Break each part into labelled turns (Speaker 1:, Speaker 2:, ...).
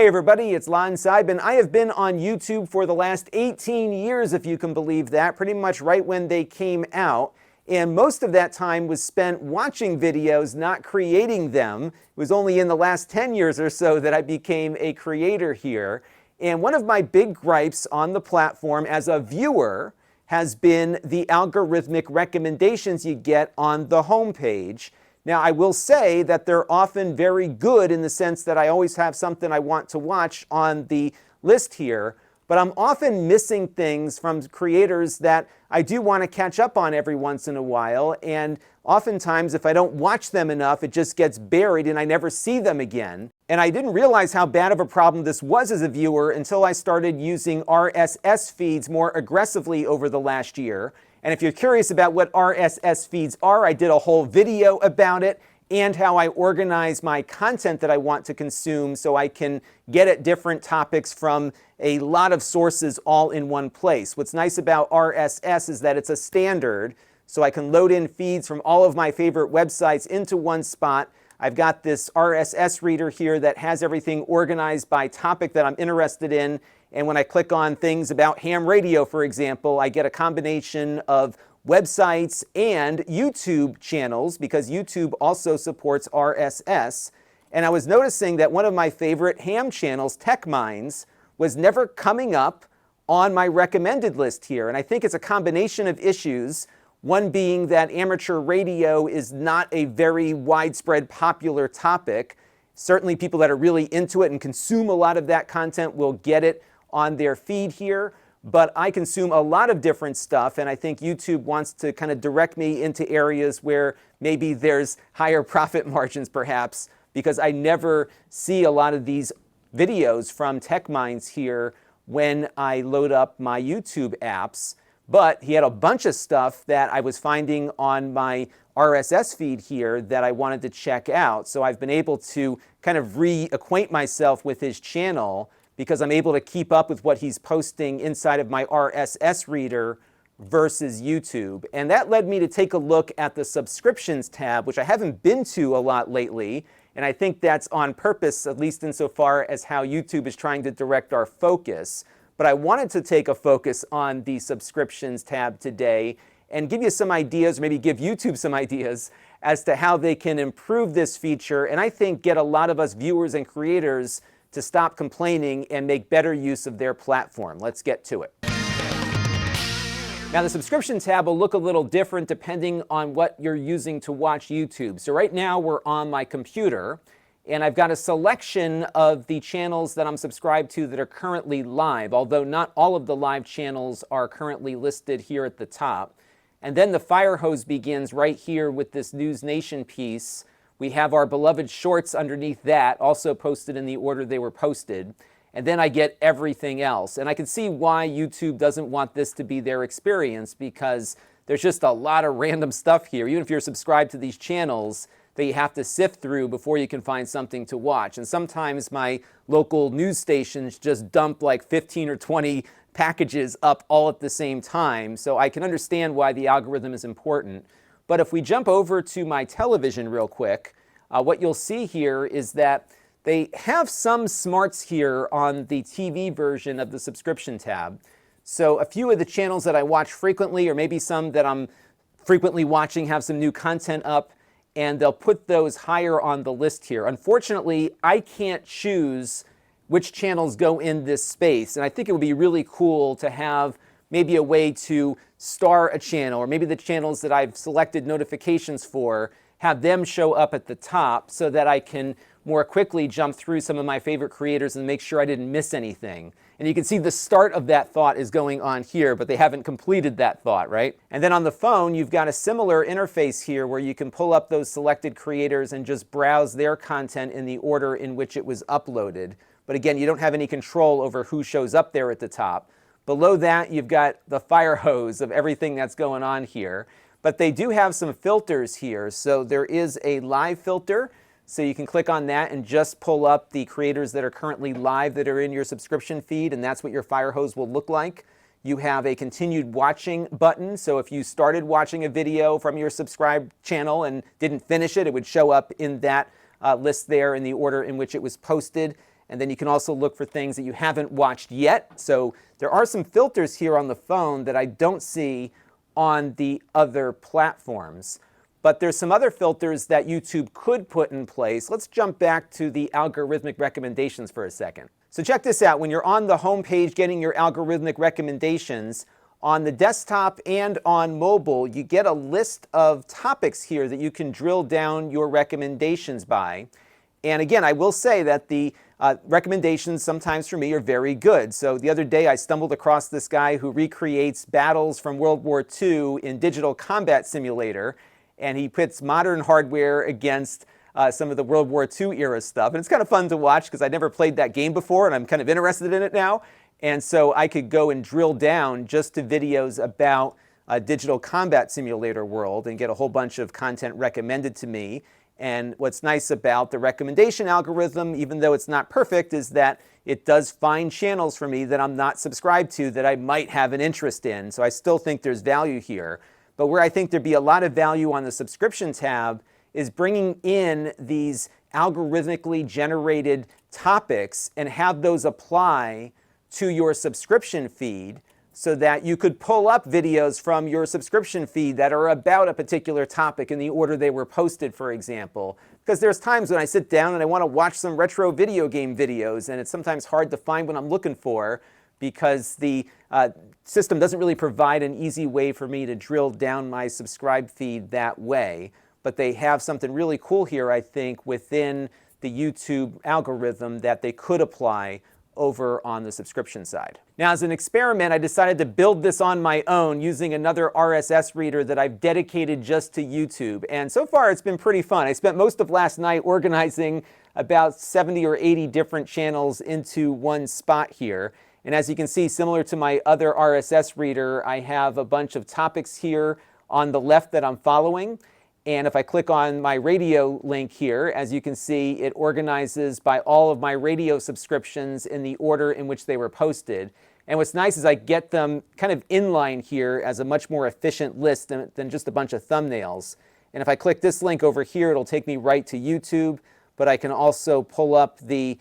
Speaker 1: Hey everybody, it's Lon.TV, and I have been on YouTube for the last 18 years, if you can believe that, pretty much right when they came out. And most of that time was spent watching videos, not creating them. It was only in the last 10 years or so that I became a creator here. And one of my big gripes on the platform as a viewer has been the algorithmic recommendations you get on the homepage. Now, I will say that they're often very good in the sense that I always have something I want to watch on the list here, but I'm often missing things from creators that I do want to catch up on every once in a while, and oftentimes if I don't watch them enough, it just gets buried and I never see them again. And I didn't realize how bad of a problem this was as a viewer until I started using RSS feeds more aggressively over the last year. And if you're curious about what RSS feeds are, I did a whole video about it and how I organize my content that I want to consume so I can get at different topics from a lot of sources all in one place. What's nice about RSS is that it's a standard, so I can load in feeds from all of my favorite websites into one spot. I've got this RSS reader here that has everything organized by topic that I'm interested in. And when I click on things about ham radio, for example, I get a combination of websites and YouTube channels because YouTube also supports RSS. And I was noticing that one of my favorite ham channels, Tech Minds, was never coming up on my recommended list here. And I think it's a combination of issues. One being that amateur radio is not a very widespread popular topic. Certainly people that are really into it and consume a lot of that content will get it on their feed here, but I consume a lot of different stuff, and I think YouTube wants to kind of direct me into areas where maybe there's higher profit margins perhaps, because I never see a lot of these videos from Tech Minds here when I load up my YouTube apps. But he had a bunch of stuff that I was finding on my RSS feed here that I wanted to check out. So I've been able to kind of reacquaint myself with his channel because I'm able to keep up with what he's posting inside of my RSS reader versus YouTube. And that led me to take a look at the subscriptions tab, which I haven't been to a lot lately. And I think that's on purpose, at least insofar as how YouTube is trying to direct our focus. But I wanted to take a focus on the subscriptions tab today and give you some ideas, or maybe give YouTube some ideas as to how they can improve this feature, and I think get a lot of us viewers and creators to stop complaining and make better use of their platform. Let's get to it. Now, the subscription tab will look a little different depending on what you're using to watch YouTube. So right now we're on my computer, and I've got a selection of the channels that I'm subscribed to that are currently live, although not all of the live channels are currently listed here at the top. And then the fire hose begins right here with this News Nation piece. We have our beloved shorts underneath that, also posted in the order they were posted. And then I get everything else. And I can see why YouTube doesn't want this to be their experience, because there's just a lot of random stuff here. Even if you're subscribed to these channels that you have to sift through before you can find something to watch. And sometimes my local news stations just dump like 15 or 20 packages up all at the same time. So I can understand why the algorithm is important. But if we jump over to my television real quick, what you'll see here is that they have some smarts here on the TV version of the subscription tab. So a few of the channels that I watch frequently, or maybe some that I'm frequently watching, have some new content up, and they'll put those higher on the list here. Unfortunately, I can't choose which channels go in this space, and I think it would be really cool to have maybe a way to star a channel, or maybe the channels that I've selected notifications for, have them show up at the top so that I can more quickly jump through some of my favorite creators and make sure I didn't miss anything. And you can see the start of that thought is going on here, but they haven't completed that thought, right? And then on the phone, you've got a similar interface here where you can pull up those selected creators and just browse their content in the order in which it was uploaded. But again, you don't have any control over who shows up there at the top. Below that, you've got the fire hose of everything that's going on here. But they do have some filters here. So there is a live filter. So you can click on that and just pull up the creators that are currently live that are in your subscription feed, and that's what your fire hose will look like. You have a continued watching button. So if you started watching a video from your subscribed channel and didn't finish it, it would show up in that list there in the order in which it was posted. And then you can also look for things that you haven't watched yet. So there are some filters here on the phone that I don't see on the other platforms. But there's some other filters that YouTube could put in place. Let's jump back to the algorithmic recommendations for a second. So check this out. When you're on the home page getting your algorithmic recommendations, on the desktop and on mobile, you get a list of topics here that you can drill down your recommendations by. And again, I will say that the recommendations sometimes for me are very good. So the other day I stumbled across this guy who recreates battles from World War II in Digital Combat Simulator, and he pits modern hardware against some of the World War II era stuff. And it's kind of fun to watch because I'd never played that game before and I'm kind of interested in it now. And so I could go and drill down just to videos about Digital Combat Simulator world and get a whole bunch of content recommended to me. And what's nice about the recommendation algorithm, even though it's not perfect, is that it does find channels for me that I'm not subscribed to that I might have an interest in. So I still think there's value here. But where I think there'd be a lot of value on the subscription tab is bringing in these algorithmically generated topics and have those apply to your subscription feed so that you could pull up videos from your subscription feed that are about a particular topic in the order they were posted, for example. Because there's times when I sit down and I want to watch some retro video game videos, and it's sometimes hard to find what I'm looking for because the system doesn't really provide an easy way for me to drill down my subscribe feed that way. But they have something really cool here, I think, within the YouTube algorithm that they could apply over on the subscription side. Now, as an experiment, I decided to build this on my own using another RSS reader that I've dedicated just to YouTube. And so far, it's been pretty fun. I spent most of last night organizing about 70 or 80 different channels into one spot here. And as you can see, similar to my other RSS reader, I have a bunch of topics here on the left that I'm following. And if I click on my radio link here, as you can see, it organizes by all of my radio subscriptions in the order in which they were posted. And what's nice is I get them kind of inline here as a much more efficient list than just a bunch of thumbnails. And if I click this link over here, it'll take me right to YouTube, but I can also pull up the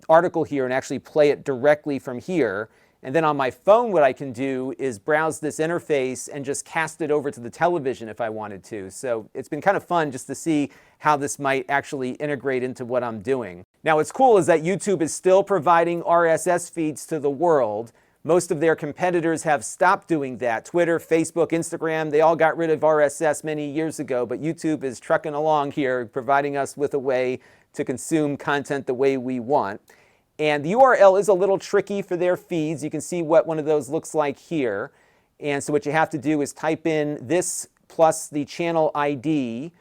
Speaker 1: article here and actually play it directly from here. And then on my phone, what I can do is browse this interface and just cast it over to the television if I wanted to. So it's been kind of fun just to see how this might actually integrate into what I'm doing. Now, what's cool is that YouTube is still providing RSS feeds to the world. Most of their competitors have stopped doing that. Twitter, Facebook, Instagram, they all got rid of RSS many years ago, but YouTube is trucking along here, providing us with a way to consume content the way we want. And the URL is a little tricky for their feeds. You can see what one of those looks like here. And so what you have to do is type in this plus the channel ID.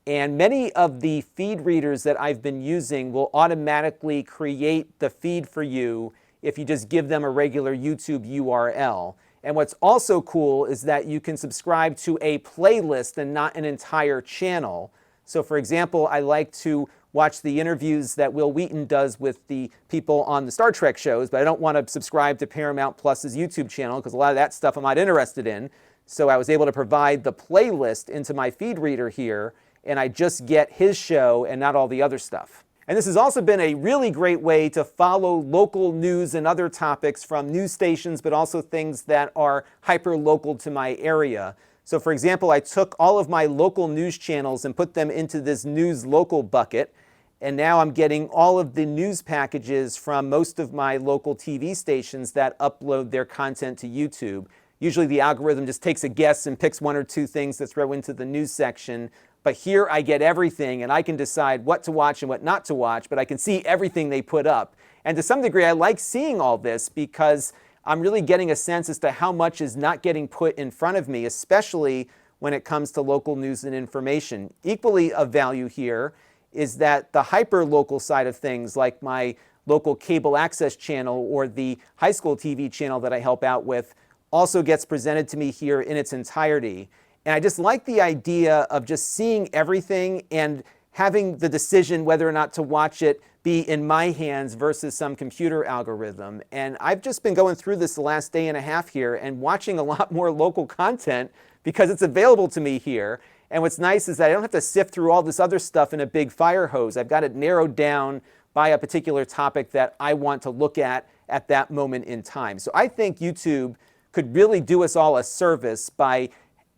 Speaker 1: And many of the feed readers that I've been using will automatically create the feed for you if you just give them a regular YouTube URL. And what's also cool is that you can subscribe to a playlist and not an entire channel. So for example, I like to watch the interviews that Will Wheaton does with the people on the Star Trek shows, but I don't want to subscribe to Paramount Plus's YouTube channel because a lot of that stuff I'm not interested in. So I was able to provide the playlist into my feed reader here, and I just get his show and not all the other stuff. And this has also been a really great way to follow local news and other topics from news stations, but also things that are hyper-local to my area. So for example, I took all of my local news channels and put them into this news local bucket. And now I'm getting all of the news packages from most of my local TV stations that upload their content to YouTube. Usually the algorithm just takes a guess and picks one or two things to throw into the news section. But here I get everything and I can decide what to watch and what not to watch, but I can see everything they put up. And to some degree, I like seeing all this because I'm really getting a sense as to how much is not getting put in front of me, especially when it comes to local news and information. Equally of value here is that the hyper-local side of things, like my local cable access channel or the high school TV channel that I help out with, also gets presented to me here in its entirety. And I just like the idea of just seeing everything and having the decision whether or not to watch it be in my hands versus some computer algorithm. And I've just been going through this the last day and a half here and watching a lot more local content because it's available to me here. And what's nice is that I don't have to sift through all this other stuff in a big fire hose. I've got it narrowed down by a particular topic that I want to look at that moment in time. So I think YouTube could really do us all a service by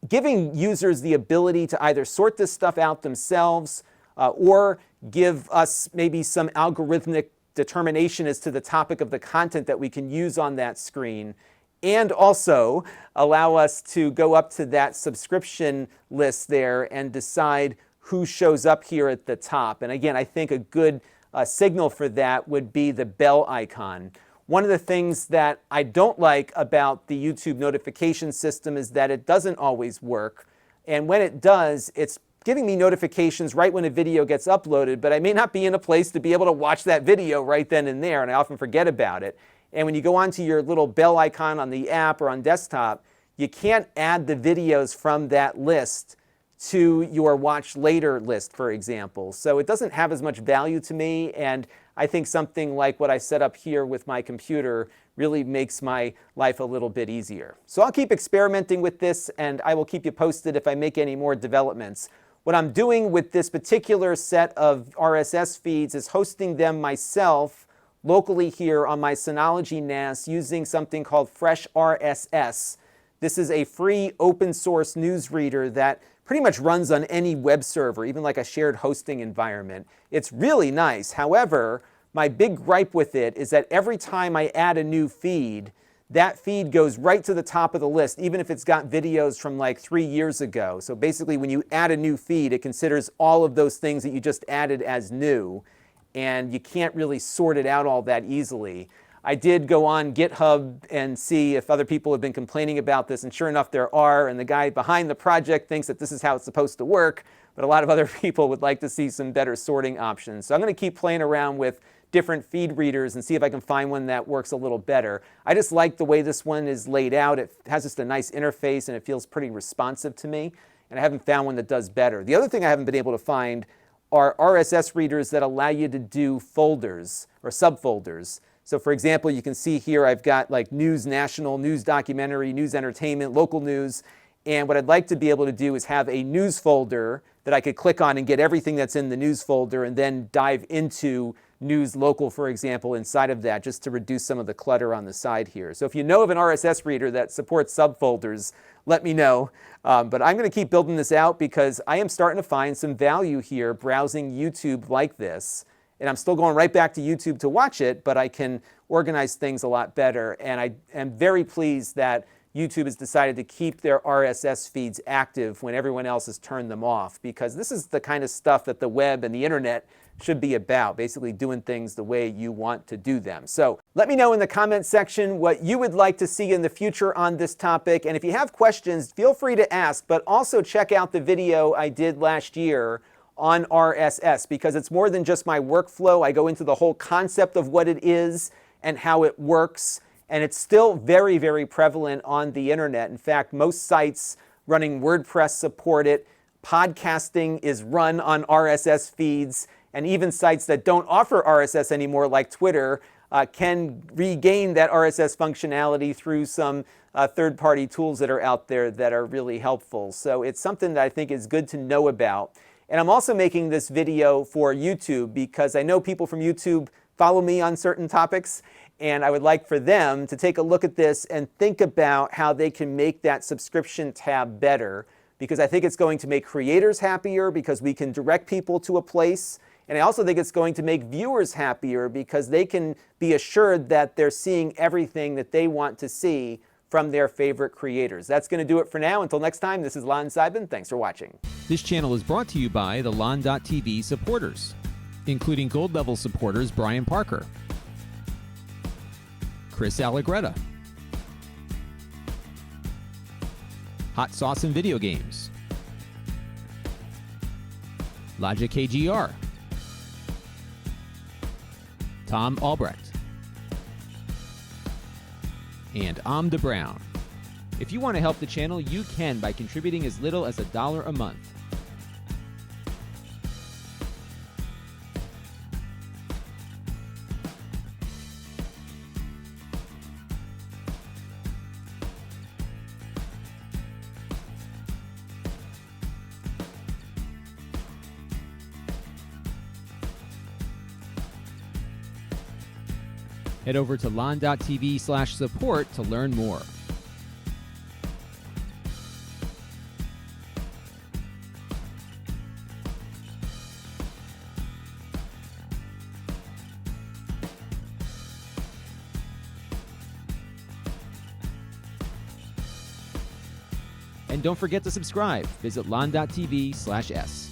Speaker 1: giving users the ability to either sort this stuff out themselves or give us maybe some algorithmic determination as to the topic of the content that we can use on that screen, and also allow us to go up to that subscription list there and decide who shows up here at the top. And again, I think a good signal for that would be the bell icon. One of the things that I don't like about the YouTube notification system is that it doesn't always work. And when it does, it's giving me notifications right when a video gets uploaded, but I may not be in a place to be able to watch that video right then and there, and I often forget about it. And when you go onto your little bell icon on the app or on desktop, you can't add the videos from that list to your watch later list, for example. So it doesn't have as much value to me, and I think something like what I set up here with my computer really makes my life a little bit easier. So I'll keep experimenting with this, and I will keep you posted if I make any more developments. What I'm doing with this particular set of RSS feeds is hosting them myself locally here on my Synology NAS using something called Fresh RSS. This is a free open source newsreader that pretty much runs on any web server, even like a shared hosting environment. It's really nice. However, my big gripe with it is that every time I add a new feed, that feed goes right to the top of the list, even if it's got videos from like 3 years ago. So basically, when you add a new feed, it considers all of those things that you just added as new, and you can't really sort it out all that easily. I did go on GitHub and see if other people have been complaining about this, and sure enough there are, and the guy behind the project thinks that this is how it's supposed to work, but a lot of other people would like to see some better sorting options. So I'm going to keep playing around with different feed readers and see if I can find one that works a little better. I just like the way this one is laid out. It has just a nice interface and it feels pretty responsive to me, and I haven't found one that does better. The other thing I haven't been able to find are RSS readers that allow you to do folders or subfolders. So for example, you can see here I've got like news national, news documentary, news entertainment, local news. And what I'd like to be able to do is have a news folder that I could click on and get everything that's in the news folder and then dive into news local, for example, inside of that, just to reduce some of the clutter on the side here. So if you know of an RSS reader that supports subfolders, let me know. But I'm going to keep building this out because I am starting to find some value here browsing YouTube like this. And I'm still going right back to YouTube to watch it, but I can organize things a lot better. And I am very pleased that YouTube has decided to keep their RSS feeds active when everyone else has turned them off, because this is the kind of stuff that the web and the internet should be about, basically doing things the way you want to do them. So let me know in the comment section what you would like to see in the future on this topic. And if you have questions, feel free to ask, but also check out the video I did last year on RSS, because it's more than just my workflow. I go into the whole concept of what it is and how it works, and it's still very, very prevalent on the internet. In fact, most sites running WordPress support it. Podcasting is run on RSS feeds, and even sites that don't offer RSS anymore, like Twitter, can regain that RSS functionality through some third-party tools that are out there that are really helpful. So it's something that I think is good to know about. And I'm also making this video for YouTube because I know people from YouTube follow me on certain topics, and I would like for them to take a look at this and think about how they can make that subscription tab better, because I think it's going to make creators happier because we can direct people to a place. And I also think it's going to make viewers happier because they can be assured that they're seeing everything that they want to see from their favorite creators. That's going to do it for now. Until next time, this is Lon.TV. Thanks for watching.
Speaker 2: This channel is brought to you by the Lon.TV supporters, including gold level supporters Brian Parker, Chris Allegretta, Hot Sauce and Video Games, Logic KGR, Tom Albrecht, and Amda Brown. If you want to help the channel, you can by contributing as little as $1 a month. Head over to Lon.TV/support to learn more. And don't forget to subscribe. Visit Lon.TV/s.